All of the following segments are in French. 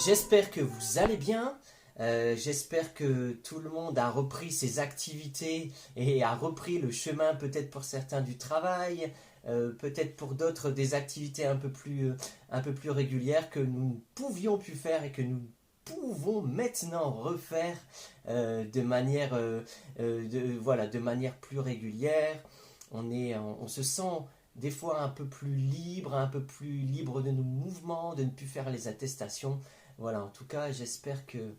J'espère que vous allez bien. J'espère que tout le monde a repris ses activités et a repris le chemin peut-être pour certains du travail, peut-être pour d'autres des activités un peu plus régulières que nous ne pouvions plus faire et que nous pouvons maintenant refaire voilà, de manière plus régulière. On se sent des fois un peu plus libre de nos mouvements, de ne plus faire les attestations. Voilà, en tout cas, j'espère que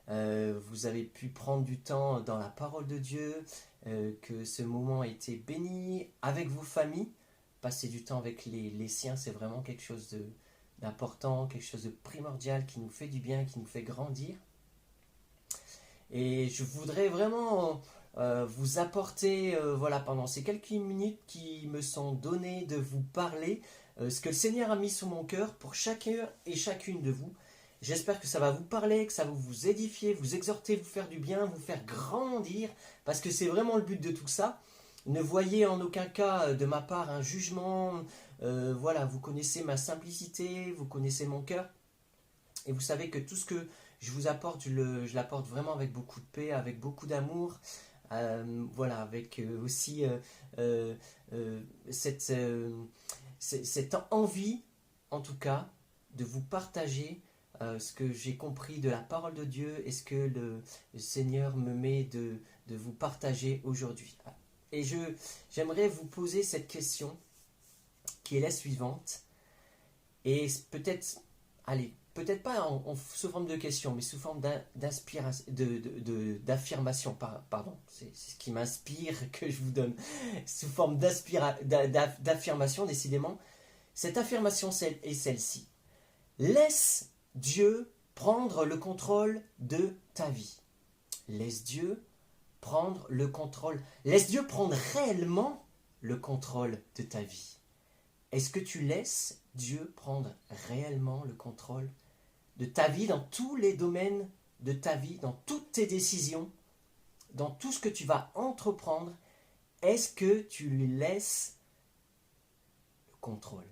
vous avez pu prendre du temps dans la parole de Dieu, que ce moment a été béni avec vos familles. Passer du temps avec les siens, c'est vraiment quelque chose d'important, quelque chose de primordial qui nous fait du bien, qui nous fait grandir. Et je voudrais vraiment vous apporter, voilà, pendant ces quelques minutes qui me sont données de vous parler, ce que le Seigneur a mis sur mon cœur pour chacun et chacune de vous. J'espère que ça va vous parler, que ça va vous édifier, vous exhorter, vous faire du bien, vous faire grandir, parce que c'est vraiment le but de tout ça. Ne voyez en aucun cas de ma part un jugement. Voilà, vous connaissez ma simplicité, vous connaissez mon cœur, et vous savez que tout ce que je vous apporte, je l'apporte vraiment avec beaucoup de paix, avec beaucoup d'amour. Voilà, avec aussi cette, cette envie, en tout cas, de vous partager ce que j'ai compris de la parole de Dieu et ce que le Seigneur me met de vous partager aujourd'hui. Et j'aimerais vous poser cette question qui est la suivante. Et peut-être, allez, peut-être pas sous forme de question, mais sous forme d'affirmation, pardon. C'est ce qui m'inspire que je vous donne. Sous forme d'affirmation, décidément. Cette affirmation est celle-ci. Laisse Dieu prendre le contrôle de ta vie. Laisse Dieu prendre le contrôle. Laisse Dieu prendre réellement le contrôle de ta vie. Est-ce que tu laisses Dieu prendre réellement le contrôle de ta vie dans tous les domaines de ta vie, dans toutes tes décisions, dans tout ce que tu vas entreprendre? Est-ce que tu lui laisses le contrôle?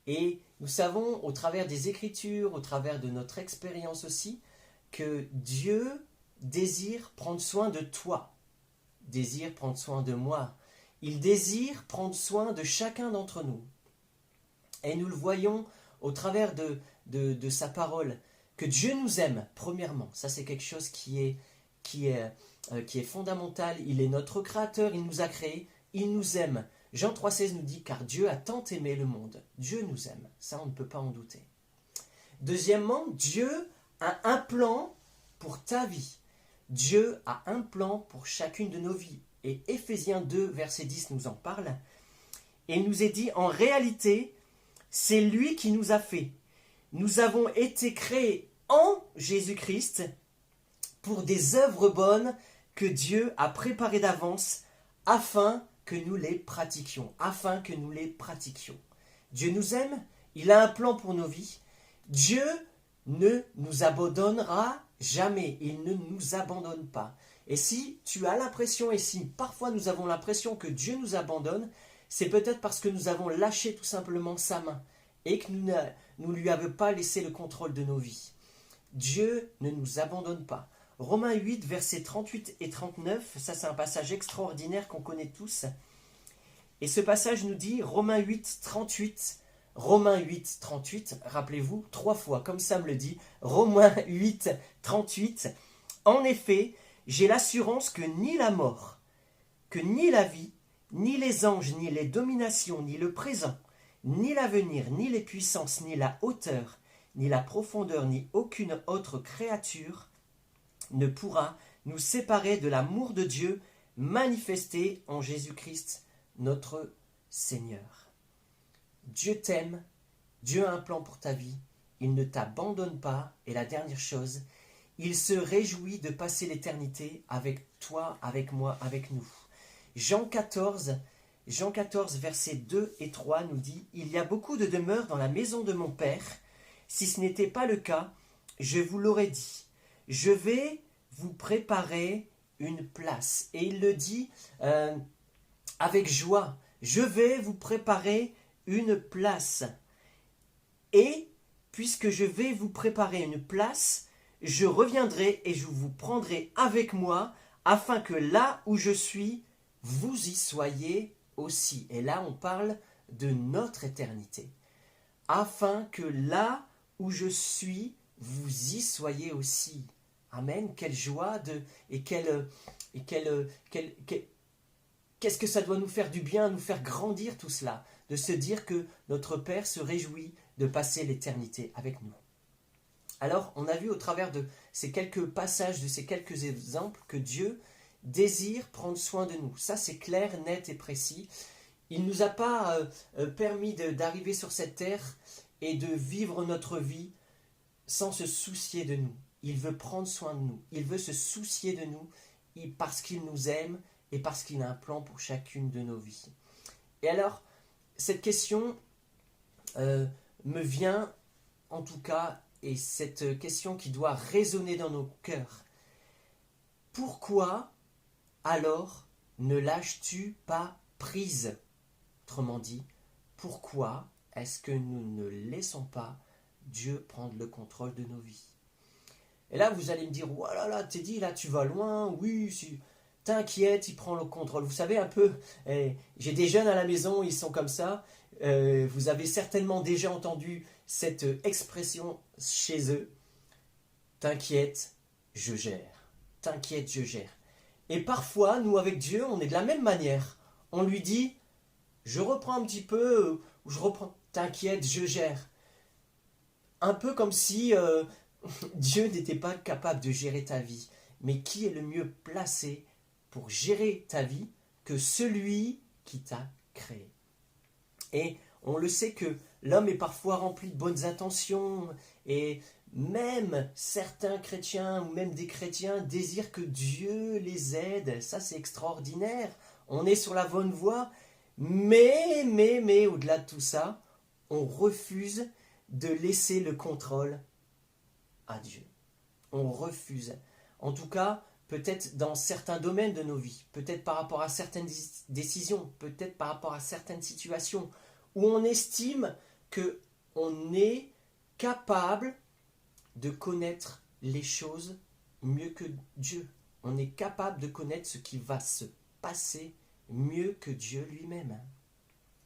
Et nous savons, au travers des Écritures, au travers de notre expérience aussi, que Dieu désire prendre soin de toi, désire prendre soin de moi. Il désire prendre soin de chacun d'entre nous. Et nous le voyons au travers de sa parole, que Dieu nous aime, premièrement. Ça, c'est quelque chose qui est fondamental. Il est notre créateur, il nous a créés, il nous aime. Jean 3,16 nous dit « Car Dieu a tant aimé le monde ». Dieu nous aime, ça on ne peut pas en douter. Deuxièmement, Dieu a un plan pour ta vie. Dieu a un plan pour chacune de nos vies. Et Éphésiens 2, verset 10 nous en parle. Et il nous est dit, en réalité, c'est lui qui nous a fait. Nous avons été créés en Jésus-Christ pour des œuvres bonnes que Dieu a préparées d'avance afin que nous les pratiquions. Dieu nous aime, il a un plan pour nos vies. Dieu ne nous abandonnera jamais, il ne nous abandonne pas. Et si tu as l'impression, et si parfois nous avons l'impression que Dieu nous abandonne, c'est peut-être parce que nous avons lâché tout simplement sa main et que nous ne lui avons pas laissé le contrôle de nos vies. Dieu ne nous abandonne pas. Romains 8, versets 38 et 39, ça c'est un passage extraordinaire qu'on connaît tous. Et ce passage nous dit, Romains 8, 38, rappelez-vous, 3 fois, comme ça me le dit, Romains 8, 38, en effet, j'ai l'assurance que ni la mort, que ni la vie, ni les anges, ni les dominations, ni le présent, ni l'avenir, ni les puissances, ni la hauteur, ni la profondeur, ni aucune autre créature ne pourra nous séparer de l'amour de Dieu manifesté en Jésus-Christ, notre Seigneur. Dieu t'aime, Dieu a un plan pour ta vie, il ne t'abandonne pas, et la dernière chose, il se réjouit de passer l'éternité avec toi, avec moi, avec nous. Jean 14, versets 2 et 3 nous dit « Il y a beaucoup de demeures dans la maison de mon Père. Si ce n'était pas le cas, je vous l'aurais dit. Je vais vous préparer une place. » Et il le dit avec joie. « Je vais vous préparer une place. Et puisque je vais vous préparer une place, je reviendrai et je vous prendrai avec moi, afin que là où je suis, vous y soyez aussi. Et là, on parle de notre éternité. Afin que là où je suis, vous y soyez aussi. Amen. Quelle joie qu'est-ce que ça doit nous faire du bien, nous faire grandir tout cela, de se dire que notre Père se réjouit de passer l'éternité avec nous. Alors, on a vu au travers de ces quelques passages, de ces quelques exemples, que Dieu désire prendre soin de nous. Ça, c'est clair, net et précis. Il ne nous a pas permis d'arriver sur cette terre et de vivre notre vie sans se soucier de nous. Il veut prendre soin de nous. Il veut se soucier de nous parce qu'il nous aime et parce qu'il a un plan pour chacune de nos vies. Et alors, cette question me vient en tout cas, et cette question qui doit résonner dans nos cœurs. Pourquoi alors ne lâches-tu pas prise? Autrement dit, pourquoi est-ce que nous ne laissons pas Dieu prendre le contrôle de nos vies? Et là, vous allez me dire, oh là là, Teddy, là, tu vas loin, oui, t'inquiète, il prend le contrôle. Vous savez un peu, j'ai des jeunes à la maison, ils sont comme ça. Vous avez certainement déjà entendu cette expression chez eux. T'inquiète, je gère. T'inquiète, je gère. Et parfois, nous avec Dieu, on est de la même manière. On lui dit, je reprends un petit peu, je reprends, t'inquiète, je gère. Un peu comme si Dieu n'était pas capable de gérer ta vie. Mais qui est le mieux placé pour gérer ta vie que celui qui t'a créé? Et on le sait que l'homme est parfois rempli de bonnes intentions et même certains chrétiens ou même des chrétiens désirent que Dieu les aide. Ça, c'est extraordinaire. On est sur la bonne voie. Mais, au-delà de tout ça, on refuse de laisser le contrôle à Dieu. On refuse. En tout cas, peut-être dans certains domaines de nos vies, peut-être par rapport à certaines décisions, peut-être par rapport à certaines situations, où on estime qu'on est capable de connaître les choses mieux que Dieu. On est capable de connaître ce qui va se passer mieux que Dieu lui-même.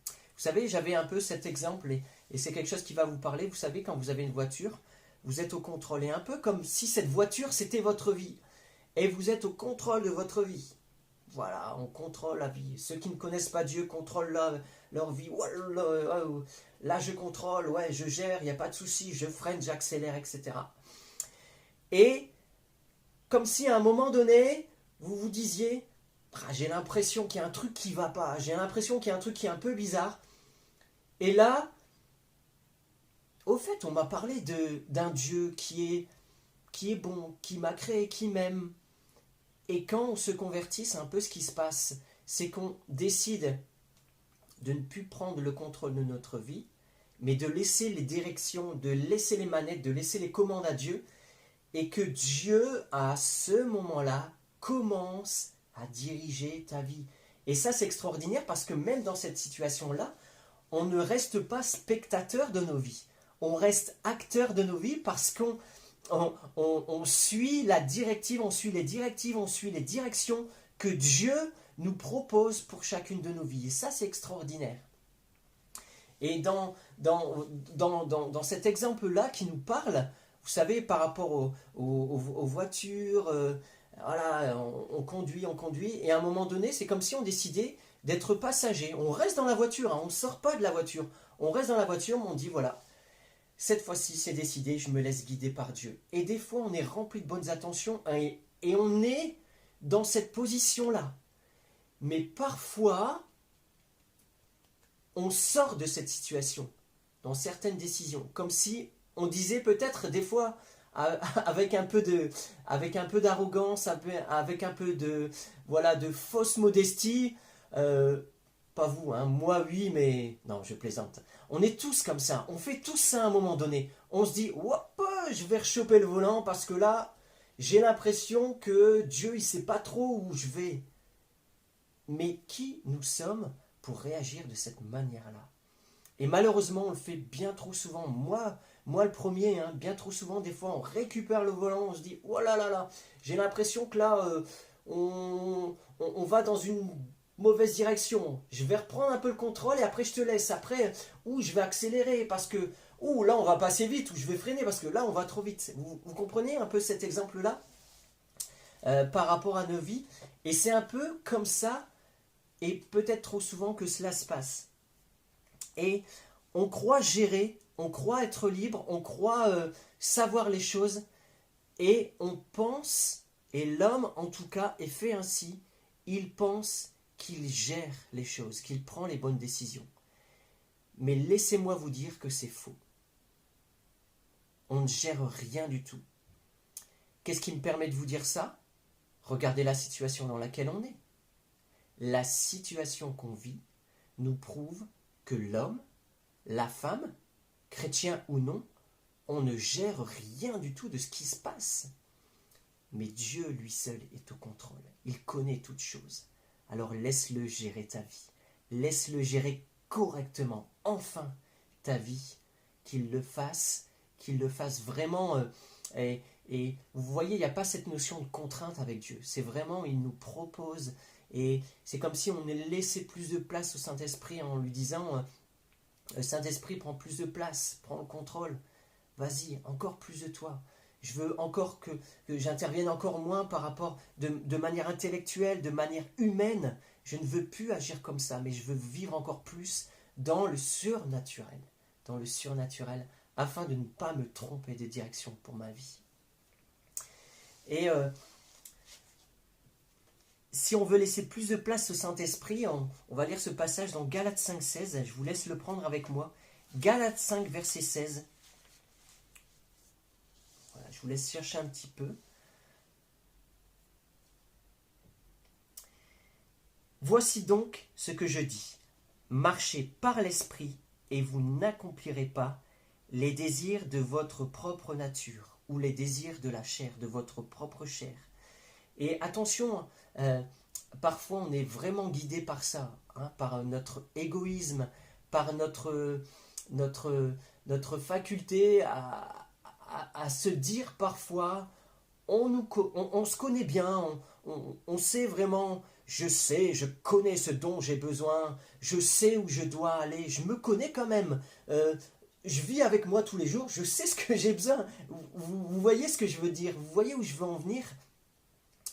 Vous savez, j'avais un peu cet exemple, et c'est quelque chose qui va vous parler. Vous savez, quand vous avez une voiture, vous êtes au contrôle, et un peu comme si cette voiture, c'était votre vie. Et vous êtes au contrôle de votre vie. Voilà, on contrôle la vie. Ceux qui ne connaissent pas Dieu contrôlent leur vie. Là, je contrôle, ouais, je gère, il n'y a pas de souci, je freine, j'accélère, etc. Et comme si à un moment donné, vous vous disiez, j'ai l'impression qu'il y a un truc qui ne va pas, j'ai l'impression qu'il y a un truc qui est un peu bizarre. Et là, au fait, on m'a parlé d'un Dieu qui est bon, qui m'a créé, qui m'aime. Et quand on se convertit, c'est un peu ce qui se passe. C'est qu'on décide de ne plus prendre le contrôle de notre vie, mais de laisser les directions, de laisser les manettes, de laisser les commandes à Dieu, et que Dieu, à ce moment-là, commence à diriger ta vie. Et ça, c'est extraordinaire parce que même dans cette situation-là, on ne reste pas spectateur de nos vies. On reste acteur de nos vies parce qu'on suit la directive, on suit les directives, on suit les directions que Dieu nous propose pour chacune de nos vies. Et ça, c'est extraordinaire. Et dans cet exemple-là qui nous parle, vous savez, par rapport aux voitures, voilà, on conduit, et à un moment donné, c'est comme si on décidait d'être passager. On reste dans la voiture, on ne sort pas de la voiture. On reste dans la voiture, mais on dit, voilà, cette fois-ci, c'est décidé, je me laisse guider par Dieu. Et des fois, on est rempli de bonnes intentions, et on est dans cette position-là. Mais parfois, on sort de cette situation, dans certaines décisions, comme si on disait peut-être des fois, avec un peu d'arrogance, avec un peu de fausse modestie, pas vous, hein, moi oui, mais non, je plaisante. On est tous comme ça, on fait tous ça à un moment donné. On se dit, hop, je vais rechoper le volant parce que là, j'ai l'impression que Dieu, il sait pas trop où je vais. Mais qui nous sommes pour réagir de cette manière-là? Et malheureusement, on le fait bien trop souvent. Moi, Moi le premier, hein, bien trop souvent, des fois on récupère le volant, on se dit oh là là là, j'ai l'impression que là on va dans une mauvaise direction. Je vais reprendre un peu le contrôle et après je te laisse. Après, ou je vais accélérer parce que ou là on va passer vite, ou je vais freiner parce que là on va trop vite. Vous comprenez un peu cet exemple-là par rapport à nos vies? Et c'est un peu comme ça, et peut-être trop souvent que cela se passe. Et on croit gérer, on croit être libre, on croit savoir les choses, et on pense, et l'homme en tout cas est fait ainsi, il pense qu'il gère les choses, qu'il prend les bonnes décisions. Mais laissez-moi vous dire que c'est faux. On ne gère rien du tout. Qu'est-ce qui me permet de vous dire ça? Regardez la situation dans laquelle on est. La situation qu'on vit nous prouve que l'homme, la femme, chrétien ou non, on ne gère rien du tout de ce qui se passe. Mais Dieu, lui seul, est au contrôle. Il connaît toutes choses. Alors laisse-le gérer ta vie. Laisse-le gérer correctement, enfin, ta vie. Qu'il le fasse vraiment. Et vous voyez, il n'y a pas cette notion de contrainte avec Dieu. C'est vraiment, il nous propose. Et c'est comme si on laissait plus de place au Saint-Esprit en lui disant Saint-Esprit, prends plus de place, prends le contrôle. Vas-y, encore plus de toi. Je veux encore que j'intervienne encore moins par rapport de manière intellectuelle, de manière humaine. Je ne veux plus agir comme ça, mais je veux vivre encore plus dans le surnaturel. Dans le surnaturel, afin de ne pas me tromper de direction pour ma vie. Et si on veut laisser plus de place au Saint-Esprit, on va lire ce passage dans Galates 5, 16. Je vous laisse le prendre avec moi. Galates 5, verset 16. Voilà, je vous laisse chercher un petit peu. Voici donc ce que je dis. Marchez par l'Esprit et vous n'accomplirez pas les désirs de votre propre nature ou les désirs de la chair, de votre propre chair. Et attention, parfois on est vraiment guidé par ça, hein, par notre égoïsme, par notre faculté à se dire parfois, on se connaît bien, on sait vraiment, je connais ce dont j'ai besoin, je sais où je dois aller, je me connais quand même, je vis avec moi tous les jours, je sais ce que j'ai besoin. Vous voyez ce que je veux dire, vous voyez où je veux en venir?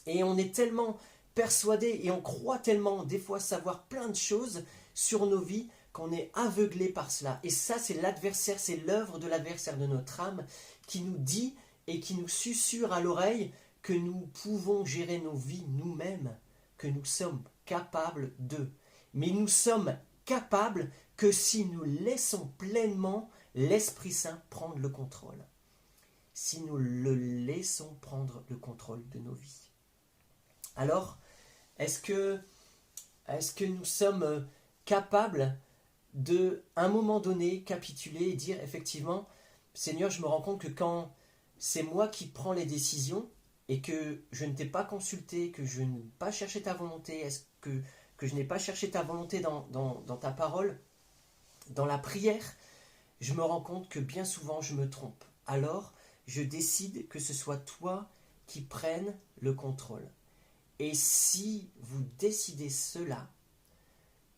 Et on est tellement persuadé et on croit tellement des fois savoir plein de choses sur nos vies qu'on est aveuglé par cela. Et ça, c'est l'adversaire, c'est l'œuvre de l'adversaire de notre âme qui nous dit et qui nous susurre à l'oreille que nous pouvons gérer nos vies nous-mêmes, que nous sommes capables de. Mais nous sommes capables que si nous laissons pleinement l'Esprit Saint prendre le contrôle. Si nous le laissons prendre le contrôle de nos vies. Alors, est-ce que nous sommes capables de, à un moment donné, capituler et dire effectivement, Seigneur, je me rends compte que quand c'est moi qui prends les décisions et que je ne t'ai pas consulté, que je n'ai pas cherché ta volonté, que je n'ai pas cherché ta volonté dans ta parole, dans la prière, je me rends compte que bien souvent je me trompe. Alors, je décide que ce soit toi qui prennes le contrôle. Et si vous décidez cela,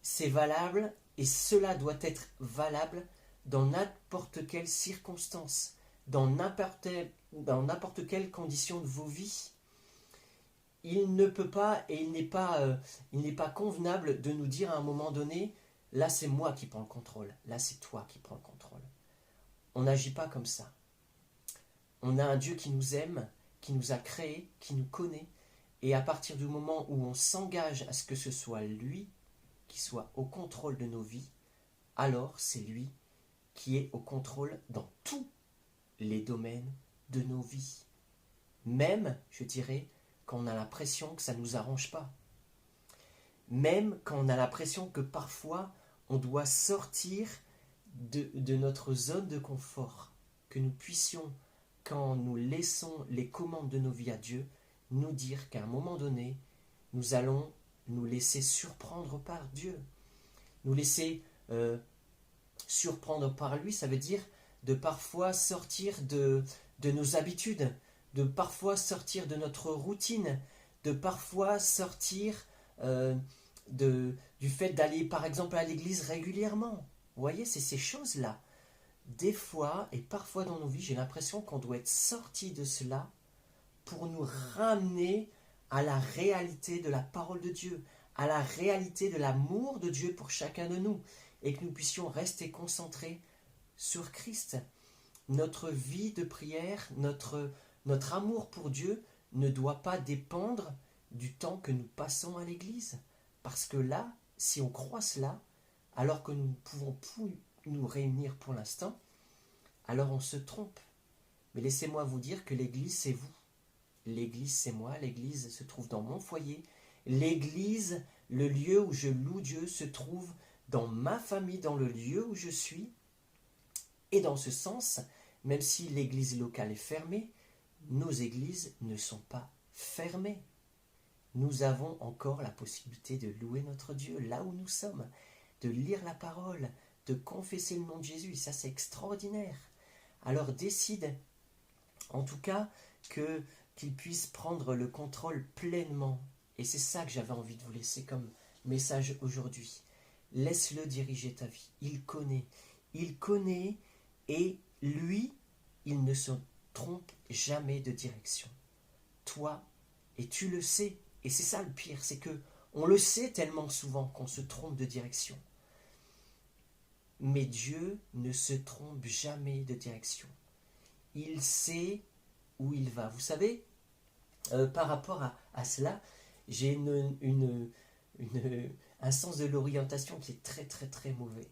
c'est valable et cela doit être valable dans n'importe quelle circonstance, dans n'importe quelle condition de vos vies. Il ne peut pas et il n'est pas convenable de nous dire à un moment donné, là c'est moi qui prends le contrôle, là c'est toi qui prends le contrôle. On n'agit pas comme ça. On a un Dieu qui nous aime, qui nous a créés, qui nous connaît. Et à partir du moment où on s'engage à ce que ce soit lui qui soit au contrôle de nos vies, alors c'est lui qui est au contrôle dans tous les domaines de nos vies. Même, je dirais, quand on a l'impression que ça ne nous arrange pas. Même quand on a l'impression que parfois on doit sortir de notre zone de confort, que nous puissions, quand nous laissons les commandes de nos vies à Dieu, nous dire qu'à un moment donné, nous allons nous laisser surprendre par Dieu. Nous laisser surprendre par lui, ça veut dire de parfois sortir de nos habitudes, de parfois sortir de notre routine, de parfois sortir euh, du fait d'aller par exemple à l'église régulièrement. Vous voyez, c'est ces choses-là. Des fois et parfois dans nos vies, j'ai l'impression qu'on doit être sorti de cela pour nous ramener à la réalité de la parole de Dieu, à la réalité de l'amour de Dieu pour chacun de nous, et que nous puissions rester concentrés sur Christ. Notre vie de prière, notre amour pour Dieu ne doit pas dépendre du temps que nous passons à l'église. Parce que là, si on croit cela, alors que nous ne pouvons plus nous réunir pour l'instant, alors on se trompe. Mais laissez-moi vous dire que l'église, c'est vous. L'église, c'est moi. L'église se trouve dans mon foyer. L'église, le lieu où je loue Dieu, se trouve dans ma famille, dans le lieu où je suis. Et dans ce sens, même si l'église locale est fermée, nos églises ne sont pas fermées. Nous avons encore la possibilité de louer notre Dieu là où nous sommes, de lire la parole, de confesser le nom de Jésus. Ça, c'est extraordinaire. Alors décide, en tout cas, qu'il puisse prendre le contrôle pleinement. Et c'est ça que j'avais envie de vous laisser comme message aujourd'hui. Laisse-le diriger ta vie. Il connaît et lui, il ne se trompe jamais de direction. Toi, et tu le sais, et c'est ça le pire, c'est que on le sait tellement souvent qu'on se trompe de direction. Mais Dieu ne se trompe jamais de direction. Il sait où il va. Vous savez, par rapport à cela, j'ai un sens de l'orientation qui est très très très mauvais.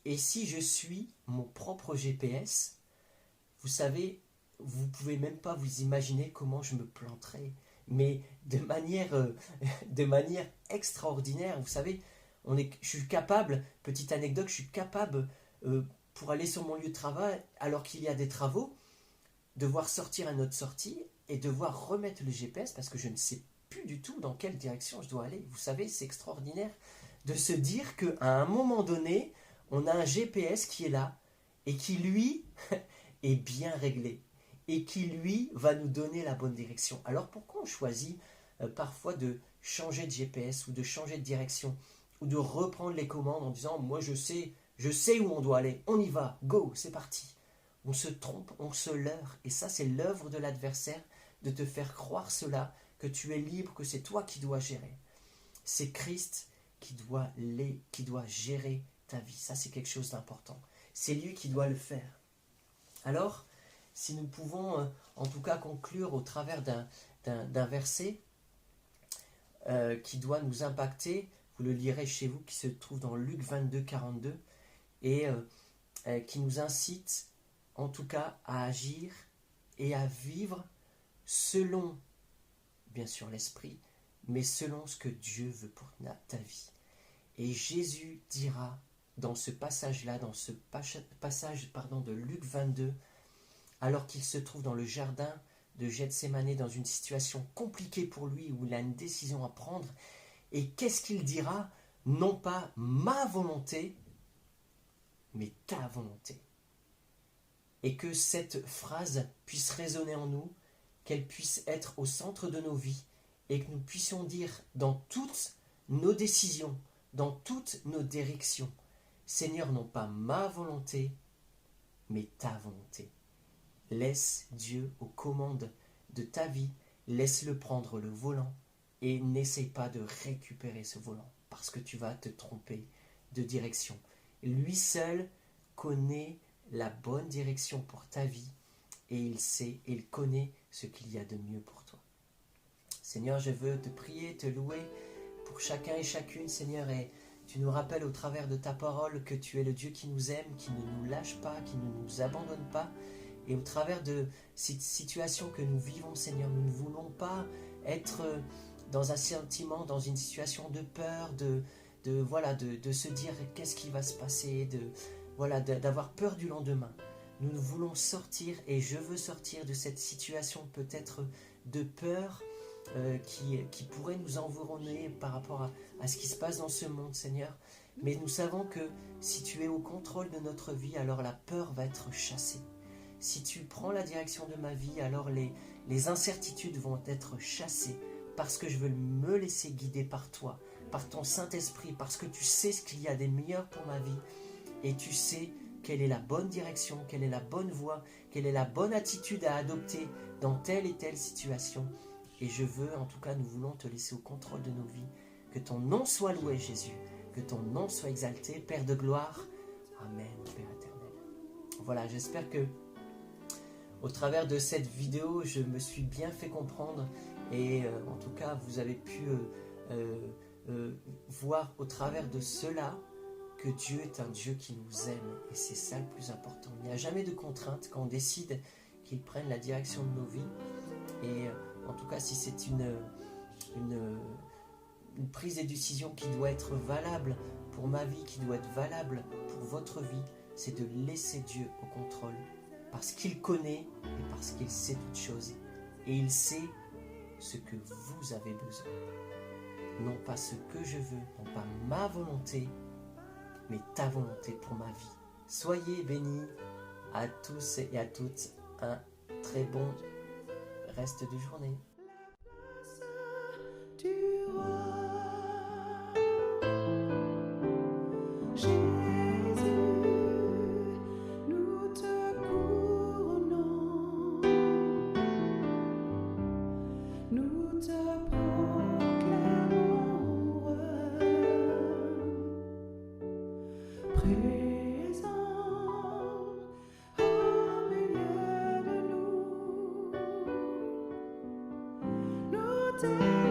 Et si je suis mon propre GPS, vous savez, vous ne pouvez même pas vous imaginer comment je me planterais. Mais de manière extraordinaire. Vous savez, je suis capable, petite anecdote, je suis capable, pour aller sur mon lieu de travail, alors qu'il y a des travaux, devoir sortir à notre sortie et devoir remettre le GPS parce que je ne sais plus du tout dans quelle direction je dois aller. Vous savez, c'est extraordinaire de se dire qu'à un moment donné, on a un GPS qui est là et qui, lui, est bien réglé et qui, lui, va nous donner la bonne direction. Alors pourquoi on choisit parfois de changer de GPS ou de changer de direction ou de reprendre les commandes en disant « moi je sais où on doit aller, on y va, go, c'est parti ». On se trompe, on se leurre, et ça c'est l'œuvre de l'adversaire de te faire croire cela, que tu es libre, que c'est toi qui dois gérer. C'est Christ qui doit gérer ta vie, ça c'est quelque chose d'important. C'est lui qui doit le faire. Alors, si nous pouvons en tout cas conclure au travers d'un verset qui doit nous impacter, vous le lirez chez vous, qui se trouve dans Luc 22, 42, et qui nous incite en tout cas à agir et à vivre selon, bien sûr, l'esprit, mais selon ce que Dieu veut pour ta vie. Et Jésus dira dans ce passage-là, dans ce passage de Luc 22, alors qu'il se trouve dans le jardin de Gethsémani, dans une situation compliquée pour lui, où il a une décision à prendre, et qu'est-ce qu'il dira? Non pas ma volonté, mais ta volonté. Et que cette phrase puisse résonner en nous, qu'elle puisse être au centre de nos vies, et que nous puissions dire dans toutes nos décisions, dans toutes nos directions, Seigneur, non pas ma volonté, mais ta volonté. Laisse Dieu aux commandes de ta vie, laisse-le prendre le volant, et n'essaye pas de récupérer ce volant, parce que tu vas te tromper de direction. Lui seul connaît la bonne direction pour ta vie, et il sait, et il connaît ce qu'il y a de mieux pour toi. Seigneur, je veux te prier, te louer pour chacun et chacune, Seigneur, et tu nous rappelles au travers de ta parole que tu es le Dieu qui nous aime, qui ne nous lâche pas, qui ne nous abandonne pas, et au travers de cette situation que nous vivons, Seigneur, nous ne voulons pas être dans un sentiment, dans une situation de peur, de se dire qu'est-ce qui va se passer, d'avoir peur du lendemain. Nous voulons sortir, et je veux sortir de cette situation peut-être de peur qui pourrait nous environner par rapport à ce qui se passe dans ce monde, Seigneur. Mais nous savons que si tu es au contrôle de notre vie, alors la peur va être chassée. Si tu prends la direction de ma vie, alors les incertitudes vont être chassées parce que je veux me laisser guider par toi, par ton Saint-Esprit, parce que tu sais ce qu'il y a des meilleurs pour ma vie et tu sais quelle est la bonne direction, quelle est la bonne voie, quelle est la bonne attitude à adopter dans telle et telle situation. Et je veux, en tout cas, nous voulons te laisser au contrôle de nos vies. Que ton nom soit loué, Jésus. Que ton nom soit exalté, Père de gloire. Amen, Père éternel. Voilà, j'espère que au travers de cette vidéo, je me suis bien fait comprendre et en tout cas, vous avez pu voir au travers de cela que Dieu est un Dieu qui nous aime et c'est ça le plus important. Il n'y a jamais de contrainte quand on décide qu'il prenne la direction de nos vies et en tout cas, si c'est une prise de décision qui doit être valable pour ma vie, qui doit être valable pour votre vie, c'est de laisser Dieu au contrôle parce qu'il connaît et parce qu'il sait toutes choses. Et il sait ce que vous avez besoin. Non pas ce que je veux, non pas ma volonté, mais ta volonté pour ma vie. Soyez bénis à tous et à toutes. Un très bon reste de journée. Nous te proclamons présent au milieu de nous. Nous